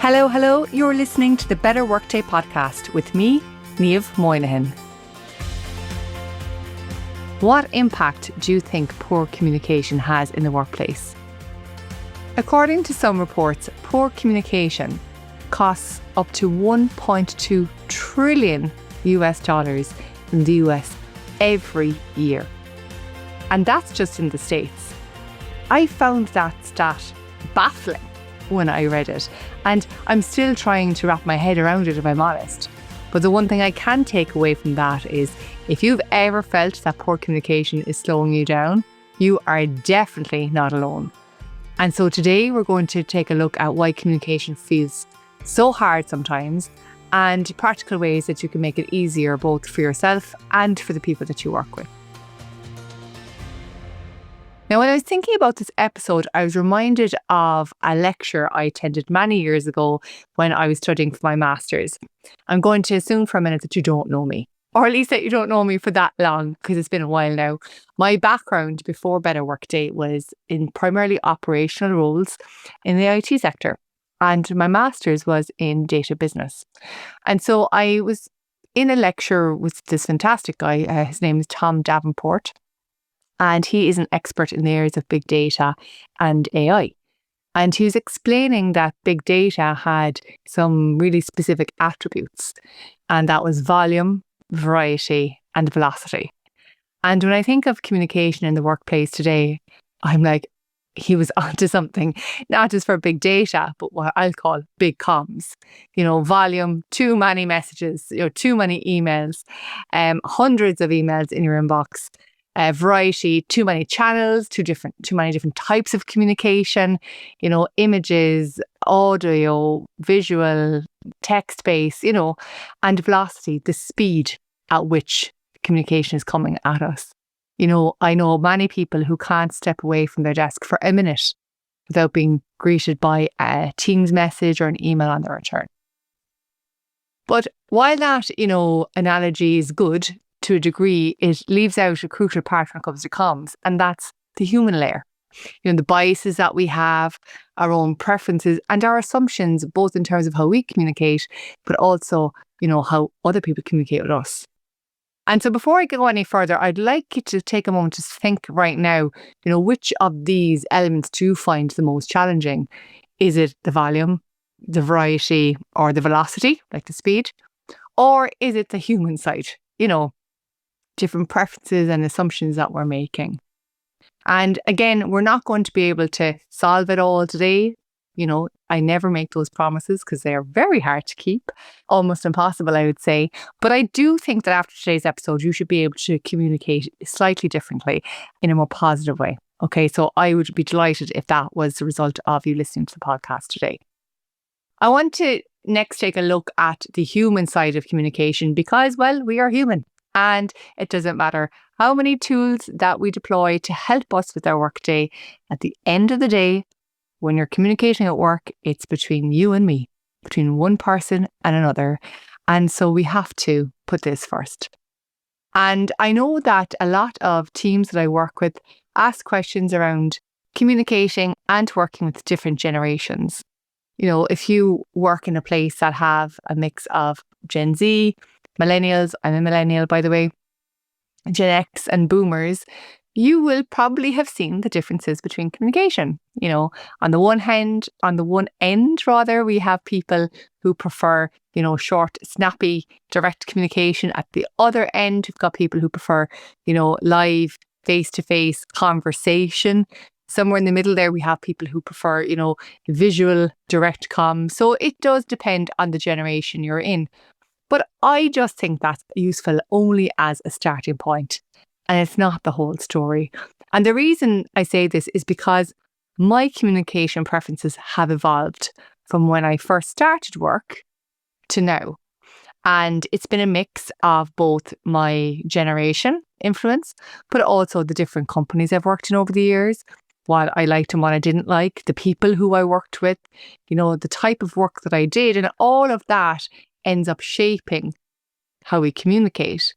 Hello, hello. You're listening to the Better Workday podcast with me, Niamh Moynihan. What impact do you think poor communication has in the workplace? According to some reports, poor communication costs up to $1.2 trillion in the US every year. And that's just in the States. I found that stat baffling when I read it, and I'm still trying to wrap my head around it, if I'm honest. But the one thing I can take away from that is if you've ever felt that poor communication is slowing you down, you are definitely not alone. And so today we're going to take a look at why communication feels so hard sometimes and practical ways that you can make it easier both for yourself and for the people that you work with. Now, when I was thinking about this episode, I was reminded of a lecture I attended many years ago when I was studying for my master's. I'm going to assume for a minute that you don't know me, or at least that you don't know me for that long, because it's been a while now. My background before Better Workday was in primarily operational roles in the IT sector, and my master's was in data business. And so I was in a lecture with this fantastic guy. His name is Tom Davenport. And he is an expert in the areas of big data and AI. And he was explaining that big data had some really specific attributes, and that was volume, variety, and velocity. And when I think of communication in the workplace today, I'm like, he was onto something, not just for big data, but what I'll call big comms. Volume, too many messages, too many emails, hundreds of emails in your inbox. Variety, too many channels, too many different types of communication, images, audio, visual, text-based, and velocity, the speed at which communication is coming at us. I know many people who can't step away from their desk for a minute without being greeted by a Teams message or an email on their return. But while that, analogy is good, to a degree, it leaves out a crucial part when it comes to comms, and that's the human layer. The biases that we have, our own preferences, and our assumptions, both in terms of how we communicate, but also, how other people communicate with us. And so before I go any further, I'd like you to take a moment to think right now, which of these elements do you find the most challenging? Is it the volume, the variety, or the velocity, like the speed? Or is it the human side? Different preferences and assumptions that we're making. And again, we're not going to be able to solve it all today. I never make those promises because they are very hard to keep, almost impossible, I would say. But I do think that after today's episode, you should be able to communicate slightly differently in a more positive way. Okay, so I would be delighted if that was the result of you listening to the podcast today. I want to next take a look at the human side of communication because, well, we are human. And it doesn't matter how many tools that we deploy to help us with our workday. At the end of the day, when you're communicating at work, it's between you and me, between one person and another. And so we have to put this first. And I know that a lot of teams that I work with ask questions around communicating and working with different generations. If you work in a place that have a mix of Gen Z, Millennials, I'm a millennial, by the way, Gen X and boomers, you will probably have seen the differences between communication. On the one end, we have people who prefer, short, snappy, direct communication. At the other end, we've got people who prefer, live, face-to-face conversation. Somewhere in the middle there, we have people who prefer, visual, direct comms. So it does depend on the generation you're in. But I just think that's useful only as a starting point, and it's not the whole story. And the reason I say this is because my communication preferences have evolved from when I first started work to now. And it's been a mix of both my generation influence, but also the different companies I've worked in over the years, what I liked and what I didn't like, the people who I worked with, the type of work that I did, and all of that ends up shaping how we communicate.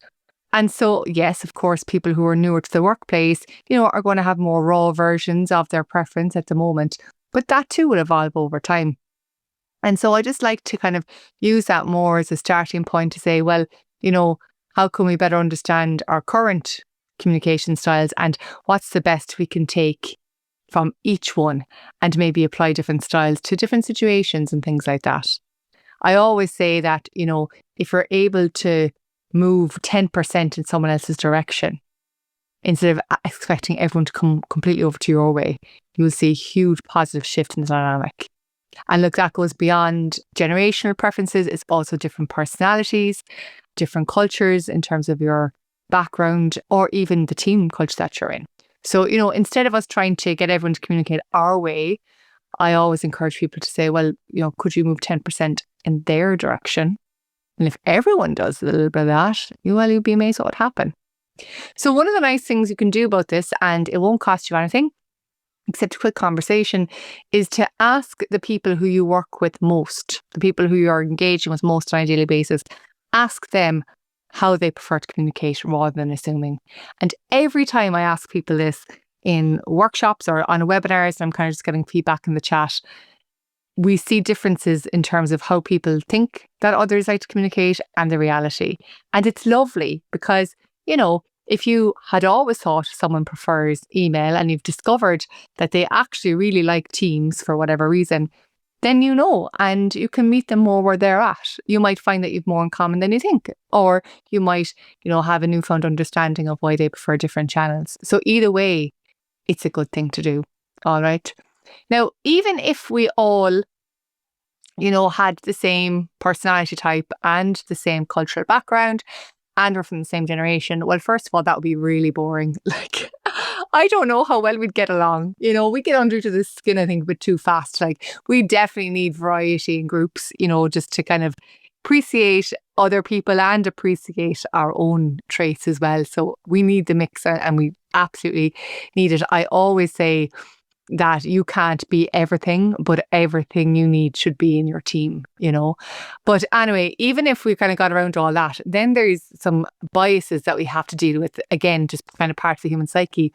And so, yes, of course, people who are newer to the workplace, are going to have more raw versions of their preference at the moment, but that too will evolve over time. And so I just like to kind of use that more as a starting point to say, well, how can we better understand our current communication styles and what's the best we can take from each one and maybe apply different styles to different situations and things like that. I always say that, if you're able to move 10% in someone else's direction, instead of expecting everyone to come completely over to your way, you will see a huge positive shift in the dynamic. And look, that goes beyond generational preferences. It's also different personalities, different cultures in terms of your background, or even the team culture that you're in. So, instead of us trying to get everyone to communicate our way, I always encourage people to say, well, could you move 10% in their direction? And if everyone does a little bit of that, you'd be amazed what would happen. So one of the nice things you can do about this, and it won't cost you anything, except a quick conversation, is to ask the people who you work with most, the people who you're engaging with most on a daily basis, ask them how they prefer to communicate rather than assuming. And every time I ask people this in workshops or on webinars, and I'm kind of just getting feedback in the chat, we see differences in terms of how people think that others like to communicate and the reality. And it's lovely because, if you had always thought someone prefers email and you've discovered that they actually really like Teams for whatever reason, then and you can meet them more where they're at. You might find that you've more in common than you think, or you might, have a newfound understanding of why they prefer different channels. So either way, it's a good thing to do. All right. Now, even if we all, had the same personality type and the same cultural background, and we're from the same generation, well, first of all, that would be really boring. Like, I don't know how well we'd get along. We get under to the skin, I think, a bit too fast. Like, we definitely need variety in groups, just to kind of appreciate other people and appreciate our own traits as well. So we need the mix, and we absolutely need it. I always say that you can't be everything, but everything you need should be in your team, But anyway, even if we kind of got around to all that, then there's some biases that we have to deal with. Again, just kind of part of the human psyche.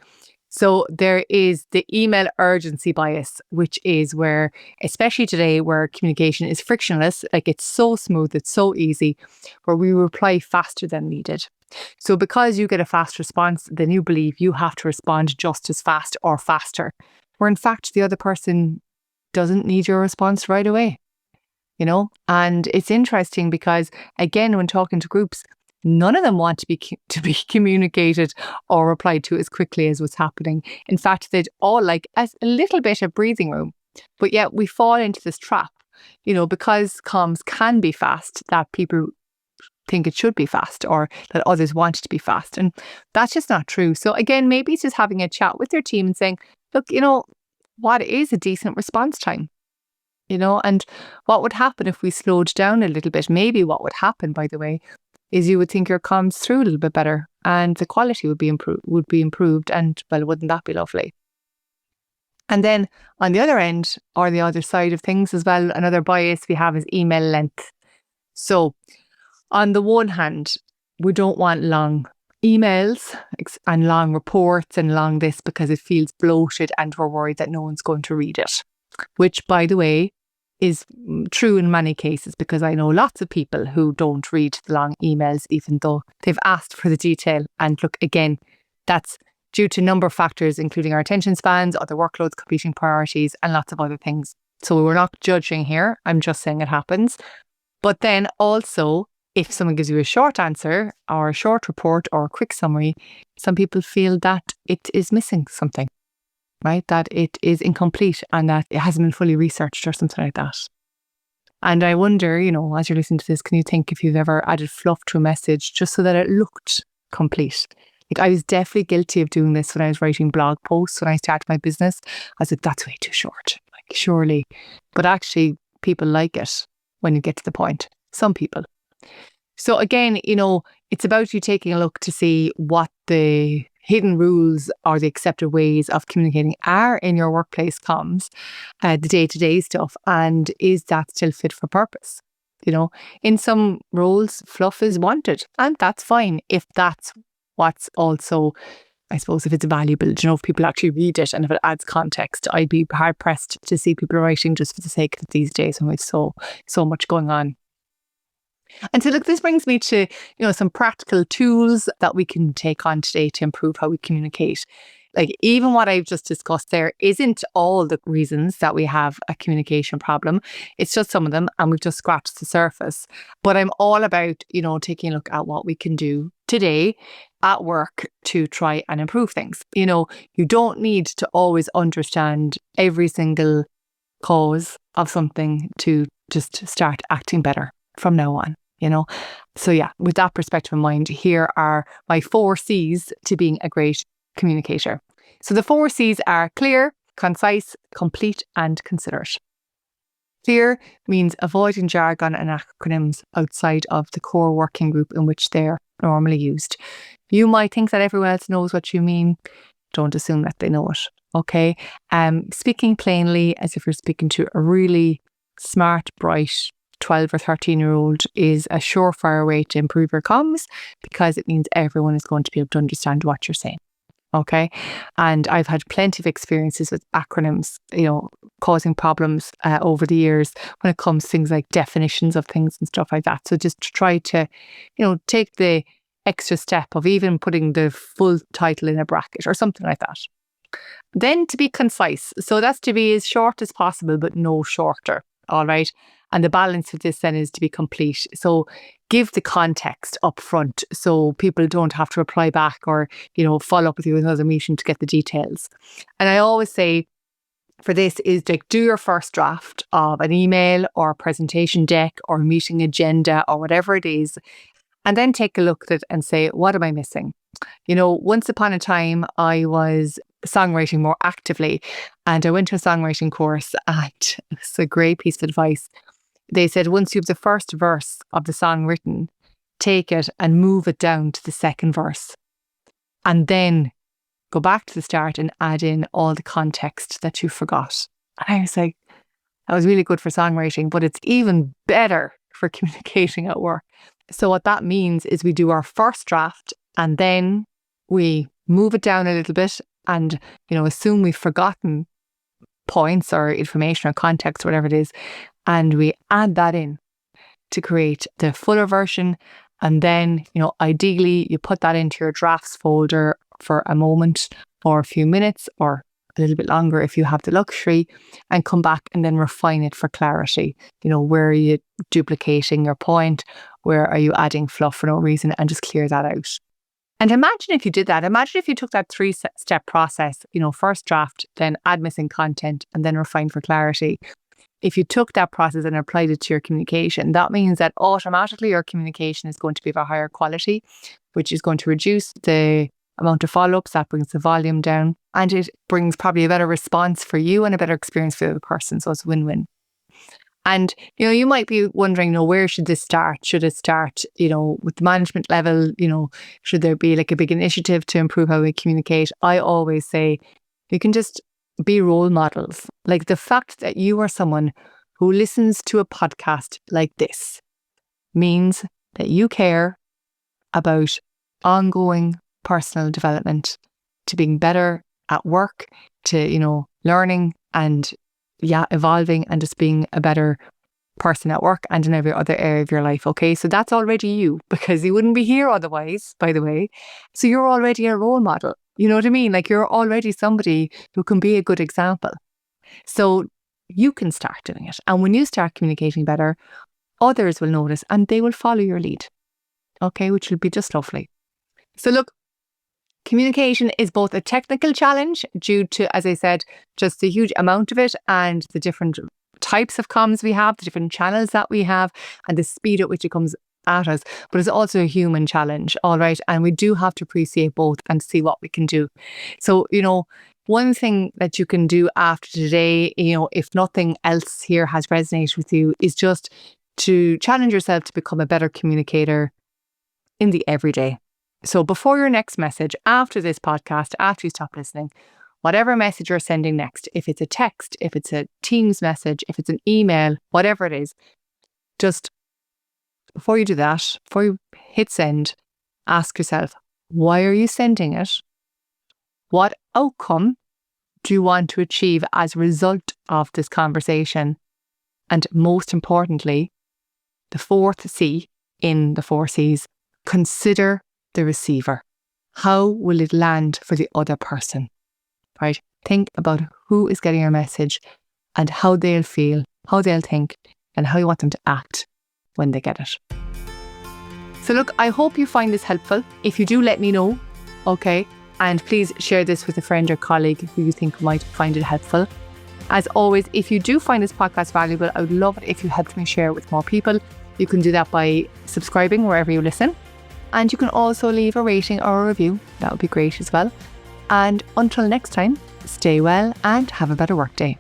So there is the email urgency bias, which is where, especially today, where communication is frictionless, like it's so smooth, it's so easy, where we reply faster than needed. So because you get a fast response, then you believe you have to respond just as fast or faster, where in fact the other person doesn't need your response right away, And it's interesting because, again, when talking to groups, none of them want to be communicated or replied to as quickly as what's happening. In fact, they'd all like a little bit of breathing room. But yet we fall into this trap, because comms can be fast, that people think it should be fast, or that others want it to be fast. And that's just not true. So again, maybe it's just having a chat with your team and saying, look, what is a decent response time? And what would happen if we slowed down a little bit? Maybe what would happen, by the way, is you would think your comms through a little bit better and the quality would be improved. And well, wouldn't that be lovely? And then on the other end, or the other side of things as well, another bias we have is email length. So on the one hand, we don't want long emails and long reports and long this because it feels bloated and we're worried that no one's going to read it, which, by the way, is true in many cases, because I know lots of people who don't read the long emails even though they've asked for the detail. And look, again, that's due to a number of factors, including our attention spans, other workloads, competing priorities, and lots of other things. So we're not judging here. I'm just saying it happens. But then also, if someone gives you a short answer or a short report or a quick summary, some people feel that it is missing something, right? That it is incomplete and that it hasn't been fully researched or something like that. And I wonder, as you're listening to this, can you think if you've ever added fluff to a message just so that it looked complete? Like, I was definitely guilty of doing this when I was writing blog posts when I started my business. I was like, that's way too short, like, surely. But actually, people like it when you get to the point. Some people. So again, it's about you taking a look to see what the hidden rules or the accepted ways of communicating are in your workplace comms, the day-to-day stuff, and is that still fit for purpose? In some roles, fluff is wanted, and that's fine if that's what's also I suppose if it's valuable, if people actually read it and if it adds context. I'd be hard pressed to see people writing just for the sake of it these days when with so much going on. And so look, this brings me to, some practical tools that we can take on today to improve how we communicate. Like even what I've just discussed there isn't all the reasons that we have a communication problem. It's just some of them, and we've just scratched the surface. But I'm all about, taking a look at what we can do today at work to try and improve things. You don't need to always understand every single cause of something to just start acting better from now on. So yeah, with that perspective in mind, here are my 4 C's to being a great communicator. So the 4 C's are clear, concise, complete, and considerate. Clear means avoiding jargon and acronyms outside of the core working group in which they're normally used. You might think that everyone else knows what you mean. Don't assume that they know it. Okay. Speaking plainly as if you're speaking to a really smart, bright 12 or 13-year-old is a surefire way to improve your comms, because it means everyone is going to be able to understand what you're saying. Okay. And I've had plenty of experiences with acronyms, causing problems over the years when it comes to things like definitions of things and stuff like that. So just try to, take the extra step of even putting the full title in a bracket or something like that. Then to be concise. So that's to be as short as possible, but no shorter. All right. And the balance of this then is to be complete. So give the context up front so people don't have to reply back or, follow up with you in another meeting to get the details. And I always say for this is like do your first draft of an email or a presentation deck or meeting agenda or whatever it is, and then take a look at it and say, what am I missing? Once upon a time, I was songwriting more actively, and I went to a songwriting course, and it's a great piece of advice. They said, once you have the first verse of the song written, take it and move it down to the second verse, and then go back to the start and add in all the context that you forgot. And I was like, that was really good for songwriting, but it's even better for communicating at work. So what that means is we do our first draft and then we move it down a little bit and, assume we've forgotten points or information or context, whatever it is, and we add that in to create the fuller version. And then, ideally you put that into your drafts folder for a moment or a few minutes or a little bit longer if you have the luxury, and come back and then refine it for clarity. Where are you duplicating your point? Where are you adding fluff for no reason? And just clear that out. And imagine if you did that. Imagine if you took that 3-step process, first draft, then add missing content, and then refine for clarity. If you took that process and applied it to your communication, that means that automatically your communication is going to be of a higher quality, which is going to reduce the amount of follow-ups. That brings the volume down, and it brings probably a better response for you and a better experience for the other person. So it's win-win. And, you might be wondering, where should this start? Should it start, with the management level? Should there be like a big initiative to improve how we communicate? I always say you can just be role models. Like the fact that you are someone who listens to a podcast like this means that you care about ongoing personal development, to being better at work, to, learning and evolving and just being a better person at work and in every other area of your life. Okay, so that's already you, because you wouldn't be here otherwise, by the way. So you're already a role model. You know what I mean? Like you're already somebody who can be a good example. So you can start doing it. And when you start communicating better, others will notice and they will follow your lead. Okay, which will be just lovely. So look, communication is both a technical challenge due to, as I said, just the huge amount of it and the different types of comms we have, the different channels that we have, and the speed at which it comes at us. But it's also a human challenge, all right? And we do have to appreciate both and see what we can do. So, one thing that you can do after today, if nothing else here has resonated with you, is just to challenge yourself to become a better communicator in the everyday. So before your next message, after this podcast, after you stop listening, whatever message you're sending next, if it's a text, if it's a Teams message, if it's an email, whatever it is, just before you do that, before you hit send, ask yourself, why are you sending it? What outcome do you want to achieve as a result of this conversation? And most importantly, the fourth C in the 4 C's, consider the receiver. How will it land for the other person? Right? Think about who is getting your message and how they'll feel, how they'll think, and how you want them to act when they get it. So look, I hope you find this helpful. If you do, let me know, okay? And please share this with a friend or colleague who you think might find it helpful. As always, if you do find this podcast valuable, I would love it if you helped me share it with more people. You can do that by subscribing wherever you listen. And you can also leave a rating or a review. That would be great as well. And until next time, stay well and have a better workday.